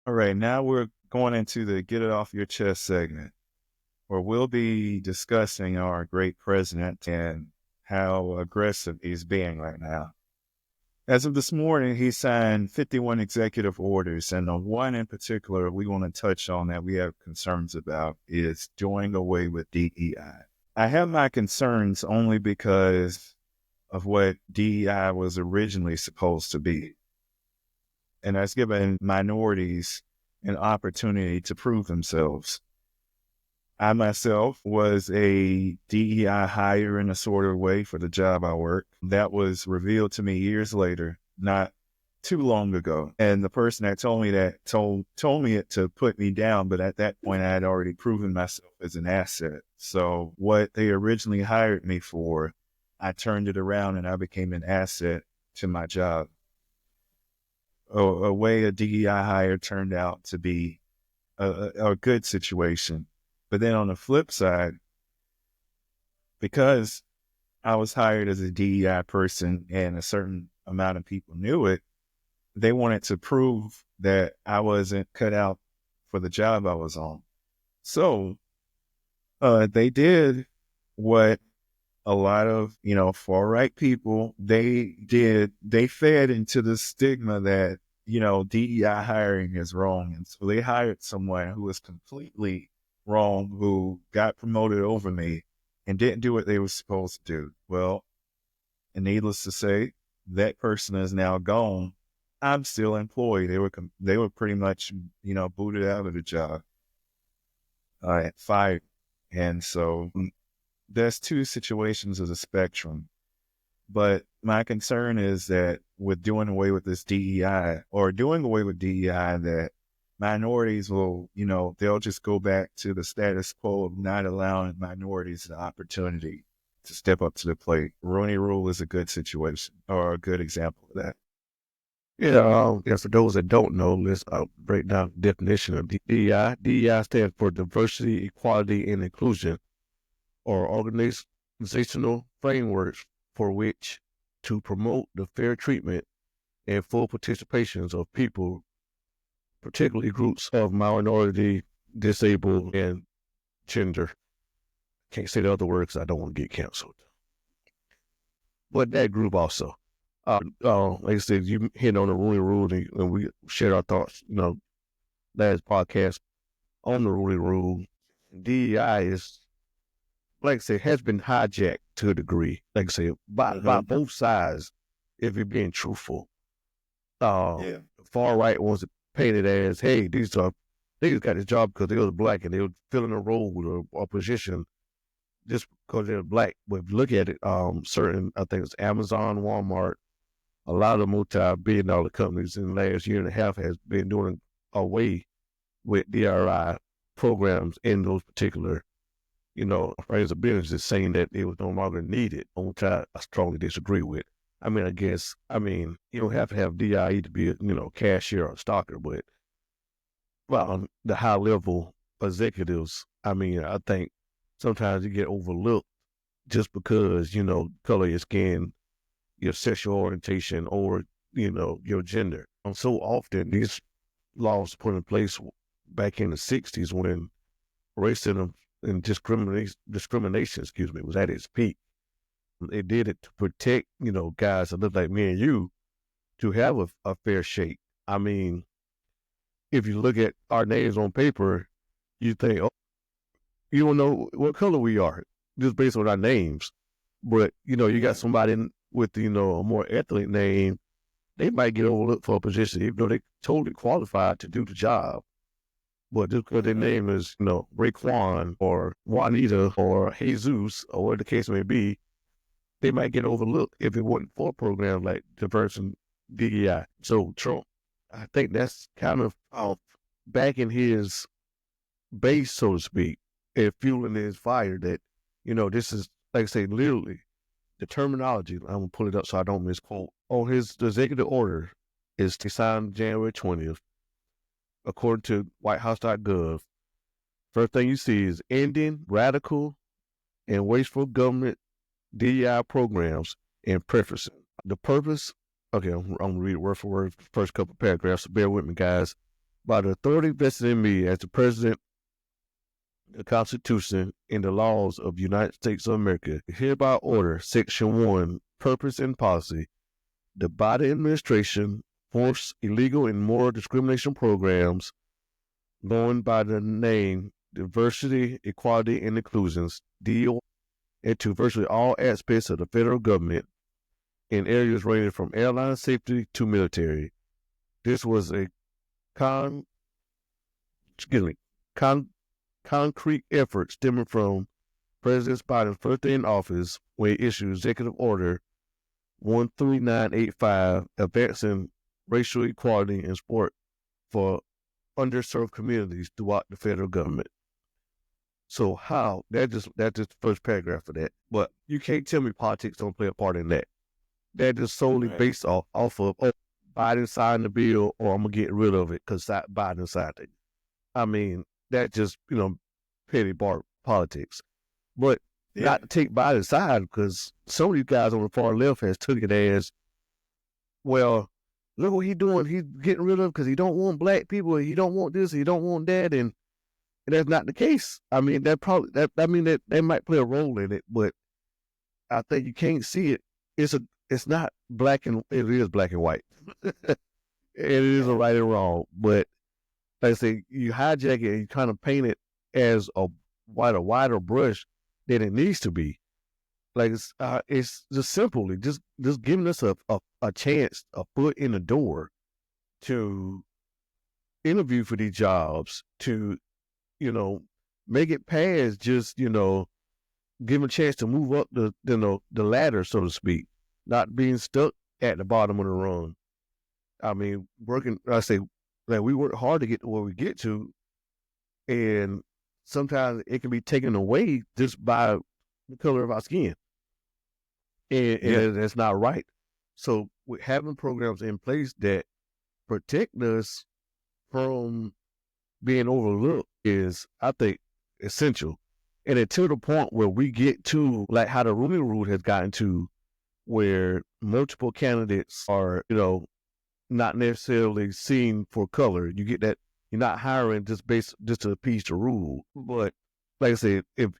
All right, now we're going into the Get It Off Your Chest segment, where we'll be discussing our great president and how aggressive he's being right now. As of this morning, he signed 51 executive orders, and the one in particular we want to touch on that we have concerns about is doing away with DEI. I have my concerns only because of what DEI was originally supposed to be, and that's given minorities an opportunity to prove themselves. I myself was a DEI hire in a sort of way for the job I work. That was revealed to me years later, not too long ago. And the person that told me that told me it to put me down, but at that point I had already proven myself as an asset. So what they originally hired me for, I turned it around and I became an asset to my job. A way a DEI hire turned out to be a good situation. But then on the flip side, because I was hired as a DEI person and a certain amount of people knew it, they wanted to prove that I wasn't cut out for the job I was on. So they did what a lot of, far right people, they did. They fed into the stigma that, DEI hiring is wrong. And so they hired someone who was completely wrong, who got promoted over me and didn't do what they were supposed to do. Well, and needless to say, that person is now gone. I'm still employed. They were pretty much, booted out of the job, fired. And so there's two situations of the spectrum. But my concern is that with doing away with this DEI or doing away with DEI, that minorities will, they'll just go back to the status quo of not allowing minorities the opportunity to step up to the plate. Rooney Rule is a good situation or a good example of that. Yeah, for those that don't know, let's break down the definition of DEI. DEI stands for diversity, equality, and inclusion, or organizational frameworks for which to promote the fair treatment and full participations of people, particularly groups of minority, disabled, and gender. Can't say the other words 'cause I don't want to get canceled. But that group also. Like I said, you hit on the Rooney Rule, and we shared our thoughts, last podcast on the Rooney Rule. DEI is, like I said, has been hijacked to a degree, like I said, by both sides, if you're being truthful. The far right wants to paint it as, hey, these got this job because they were black and they were filling a role or position just because they're black. But if you look at it, certain, I think it's Amazon, Walmart, a lot of the multi-billion dollar companies in the last year and a half has been doing away with DRI programs in those particular, areas of businesses, saying that it was no longer needed, which I strongly disagree with. You don't have to have DIE to be a, cashier or a stocker, but the high level executives, I think sometimes you get overlooked just because, color of your skin, your sexual orientation, or, your gender. And so often these laws put in place back in the 60s when racism and discrimination, was at its peak. They did it to protect, guys that look like me and you to have a fair shake. If you look at our names on paper, you think, oh, you don't know what color we are just based on our names. But, you got somebody with, a more ethnic name, they might get overlooked for a position, even though they're totally qualified to do the job. But just because their name is, Raekwon or Juanita or Jesus or whatever the case may be, they might get overlooked if it wasn't for a program like Diversion DEI. So Trump, I think that's kind of back in his base, so to speak, and fueling his fire that, this is, like I say, literally the terminology. I'm going to pull it up so I don't misquote. On his executive order is to sign January 20th, according to whitehouse.gov. First thing you see is ending radical and wasteful government DEI programs and preferences. The purpose, okay, I'm going to read it word for word, first couple paragraphs, so bear with me, guys. By the authority vested in me as the President, the Constitution, and the laws of the United States of America, hereby order Section 1, Purpose and Policy. The Biden administration force illegal and moral discrimination programs going by the name Diversity, Equality, and Inclusions, DO, into virtually all aspects of the federal government in areas ranging from airline safety to military. This was a con, excuse me, con, concrete effort stemming from President Biden's first day in office when he issued Executive Order 13985, advancing racial equality in sport for underserved communities throughout the federal government. So how that's just the first paragraph of that. But you can't tell me politics don't play a part in that. That is solely based off of Biden signed the bill, or I'm gonna get rid of it because Biden signed it. I mean, that just petty bar politics. But not to take Biden's side, because some of you guys on the far left has took it as, well, look what he's doing. He's getting rid of because he don't want black people. He don't want this. He don't want that, and that's not the case. I mean, that might play a role in it, but I think you can't see it. It's not black and it is black and white. It is a right and wrong, but like I say, you hijack it and you kind of paint it as a wider brush than it needs to be. Like it's just simply just giving us a chance, a foot in the door to interview for these jobs, to make it past just give them a chance to move up the ladder, so to speak, not being stuck at the bottom of the rung. I mean, we work hard to get to where we get to, and sometimes it can be taken away just by the color of our skin, and that's not right. So with having programs in place that protect us from being overlooked is, I think, essential. And until the point where we get to like how the Rooney Rule has gotten to, where multiple candidates are, not necessarily seen for color. You get that you're not hiring just to appease the rule. But like I said, let's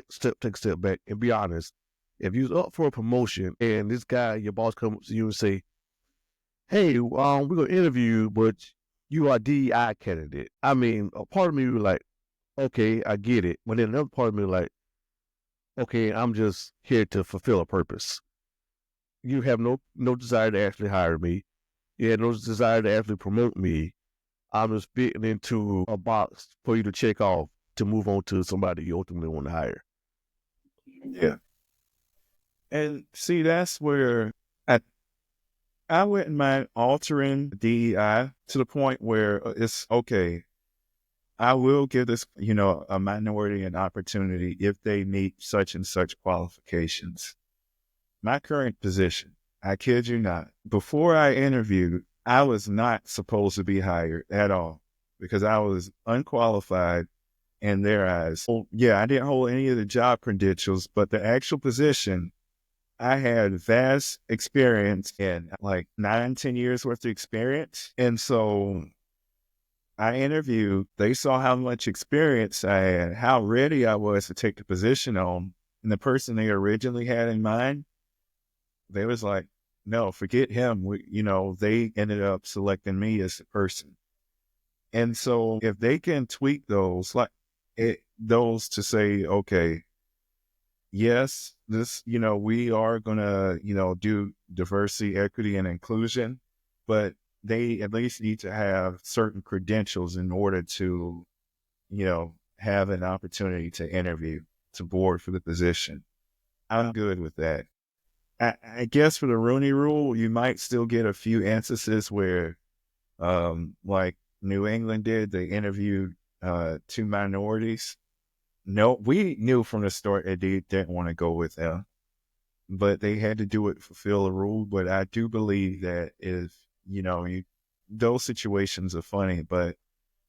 take a step back and be honest. If you're up for a promotion and this guy, your boss, comes to you and say, "Hey, we're gonna interview you, but you are a DEI candidate." I mean, a part of me was like, "Okay, I get it," but then another part of me was like, "Okay, I'm just here to fulfill a purpose. You have no desire to actually hire me. You have no desire to actually promote me. I'm just fitting into a box for you to check off to move on to somebody you ultimately want to hire." Yeah. And see, that's where I wouldn't mind altering DEI to the point where it's okay. I will give this, a minority an opportunity if they meet such and such qualifications. My current position, I kid you not, before I interviewed, I was not supposed to be hired at all because I was unqualified in their eyes. Well, yeah, I didn't hold any of the job credentials, but the actual position, I had vast experience in like 9-10 years worth of experience. And so I interviewed, they saw how much experience I had, how ready I was to take the position on. And the person they originally had in mind, they was like, no, forget him. They ended up selecting me as the person. And so if they can tweak those, those to say, okay, yes, this, we are going to, do diversity, equity, and inclusion, but they at least need to have certain credentials in order to, have an opportunity to interview, to board for the position. I'm good with that. I guess for the Rooney Rule, you might still get a few instances where, like New England did, they interviewed 2 minorities. No, we knew from the start that they didn't want to go with them, but they had to do it to fulfill the rule. But I do believe that if, those situations are funny, but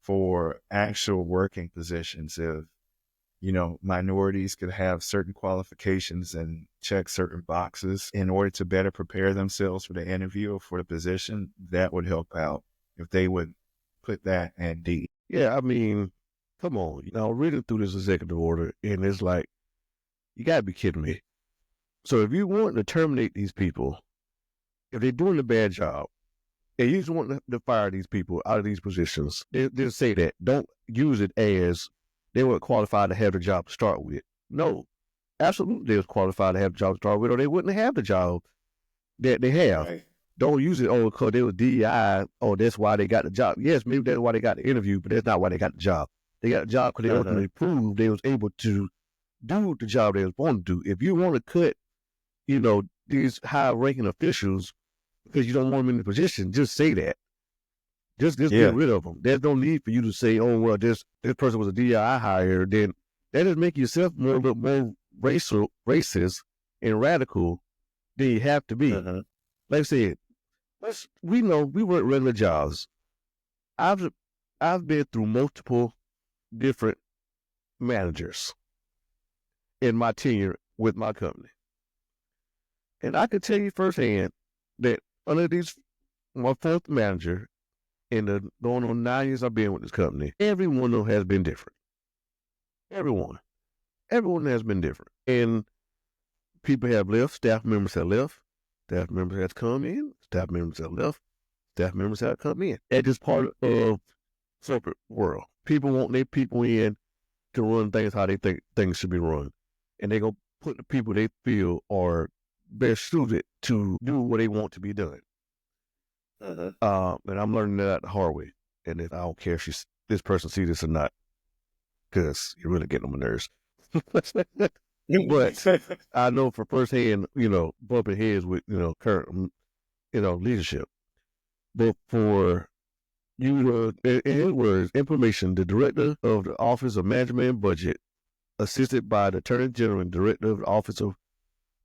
for actual working positions, if minorities could have certain qualifications and check certain boxes in order to better prepare themselves for the interview or for the position, that would help out if they would put that in D. Yeah, I mean, come on. Reading through this executive order, and it's like, you got to be kidding me. So if you want to terminate these people, if they're doing a bad job, and you just want to fire these people out of these positions, they'll say that. Don't use it as they weren't qualified to have the job to start with. No, absolutely they was qualified to have the job to start with, or they wouldn't have the job that they have. Right. Don't use it, because they were DEI, that's why they got the job. Yes, maybe that's why they got the interview, but that's not why they got the job. They got the job because they ultimately proved they was able to do the job they was wanting to do. If you want to cut, these high-ranking officials because you don't want them in the position, just say that. Just get rid of them. There's no need for you to say, oh, well, this person was a DEI hire. Then that just make yourself more racist and radical than you have to be. Like I said, we know we work regular jobs. I've been through multiple different managers in my tenure with my company. And I can tell you firsthand that under my fourth manager, in the going on 9 years I've been with this company, every one of them has been different. Everyone has been different. And people have left, staff members have left, staff members have come in, staff members have left, staff members have come in. That's just part of corporate world. People want their people in to run things how they think things should be run. And they're going to put the people they feel are best suited to do what they want to be done. And I'm learning that the hard way. And I don't care if this person sees this or not, because you're really getting on my nerves. But I know for firsthand, bumping heads with, current, leadership. But for you, in his words, information, the director of the Office of Management and Budget, assisted by the Attorney General and Director of the Office of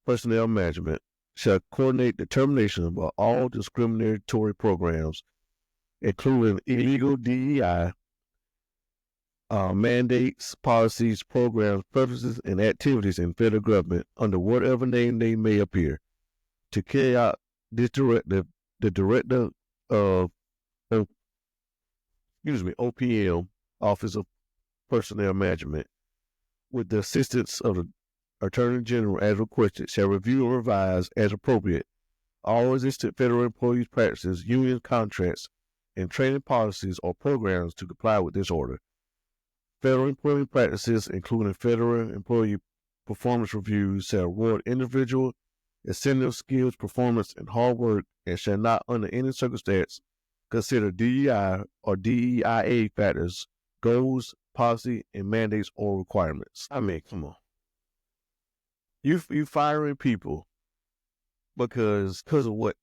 Personnel Management, shall coordinate the termination of all discriminatory programs, including illegal DEI, mandates, policies, programs, purposes, and activities in federal government under whatever name they may appear. To carry out this directive, the Director of OPM, Office of Personnel Management, with the assistance of the Attorney General as requested, shall review and revise as appropriate all existing federal employees' practices, union contracts, and training policies or programs to comply with this order. Federal employment practices, including federal employee performance reviews, shall reward individual incentive, skills, performance, and hard work, and shall not under any circumstance consider DEI or DEIA factors, goals, policy, and mandates or requirements. I mean, come on. You firing people because of what?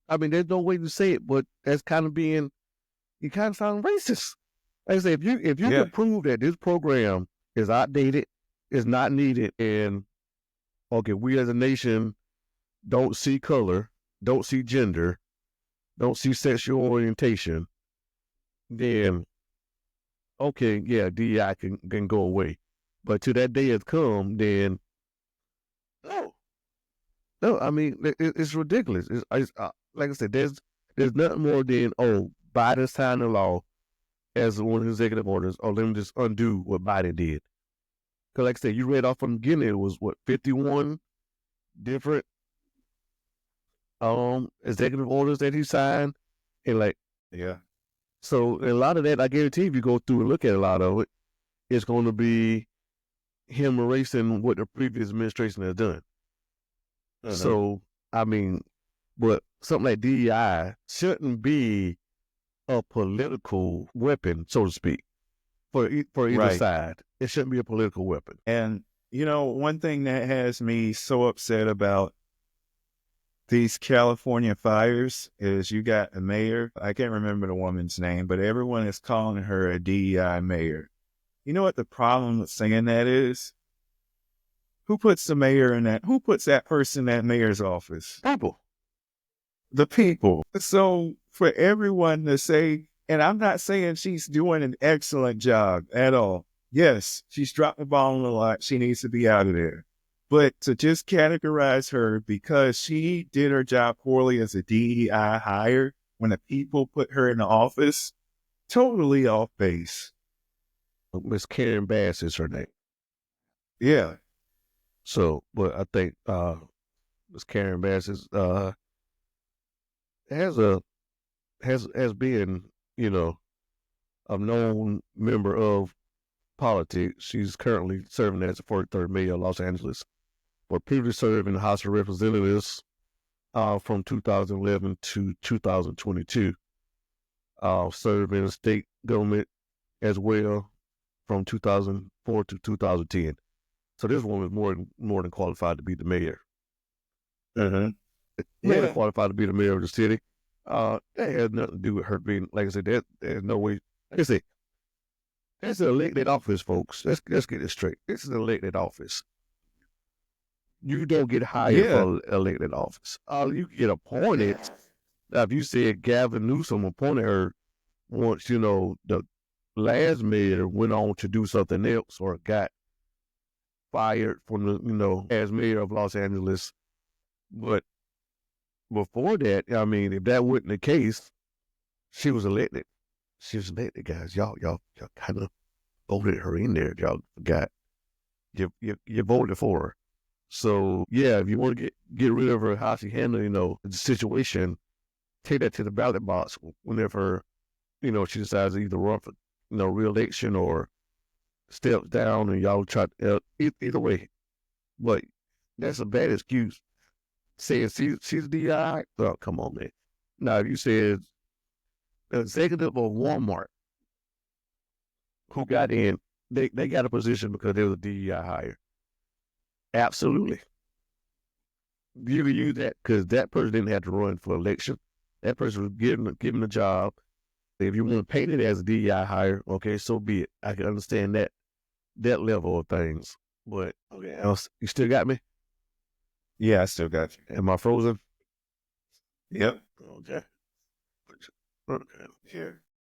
I mean, there's no way to say it, but that's kind of you kind of sound racist. Like I say, if you can prove that this program is outdated, is not needed, and we as a nation don't see color, don't see gender, don't see sexual orientation, then DEI can go away. But till that day has come, then no, I mean, it's ridiculous. It's like I said, there's nothing more than, Biden signed the law as one of his executive orders, let me just undo what Biden did. Because like I said, you read off from the beginning, it was 51 different executive orders that he signed. And so a lot of that, I guarantee if you go through and look at a lot of it, it's going to be him erasing what the previous administration has done. So, I mean, but something like DEI shouldn't be a political weapon, so to speak, for either side. It shouldn't be a political weapon. And, one thing that has me so upset about these California fires is you got a mayor. I can't remember the woman's name, but everyone is calling her a DEI mayor. You know what the problem with saying that is? Who puts the mayor in that? Who puts that person in that mayor's office? People. The people. So for everyone to say, and I'm not saying she's doing an excellent job at all, Yes, she's dropped the ball a lot. She needs to be out of there. But to just categorize her because she did her job poorly as a DEI hire when the people put her in the office, totally off base. Miss Karen Bass is her name. Yeah. So, but I think Miss Karen Bass is has been, you know, a known member of politics. She's currently serving as the 43rd mayor of Los Angeles, but previously served in the House of Representatives from 2011 to 2022. Served in the state government as well from 2004 to 2010. So this woman is more than qualified to be the mayor. Uh-huh. More than qualified to be the mayor of the city. That has nothing to do with her being, like I said, there's no way. Like I said, that's an elected office, folks. Let's get it straight. This is an elected office. You don't get hired for elected office. You get appointed. Now, if you said Gavin Newsom appointed her once, you know, the last mayor went on to do something else or got fired from the, you know, as mayor of Los Angeles. But before that, I mean, if that wasn't the case, she was elected. She was elected, guys. Y'all kind of voted her in there. Y'all forgot. You voted for her. So yeah, if you want to get rid of her, how she handled, you know, the situation, take that to the ballot box whenever, you know, she decides to either run for, you know, re-election or step down, and y'all try to, either way. But that's a bad excuse. Saying she's DI, oh, come on, man. Now, if you said the executive of Walmart who got in, they got a position because they was a DEI hire. Absolutely. You can use that because that person didn't have to run for election. That person was given a job. If you want to paint it as a DEI hire, okay, so be it. I can understand that level of things. But okay, you still got me? Yeah, I still got you. Am I frozen? Yep. Okay. Okay. Here.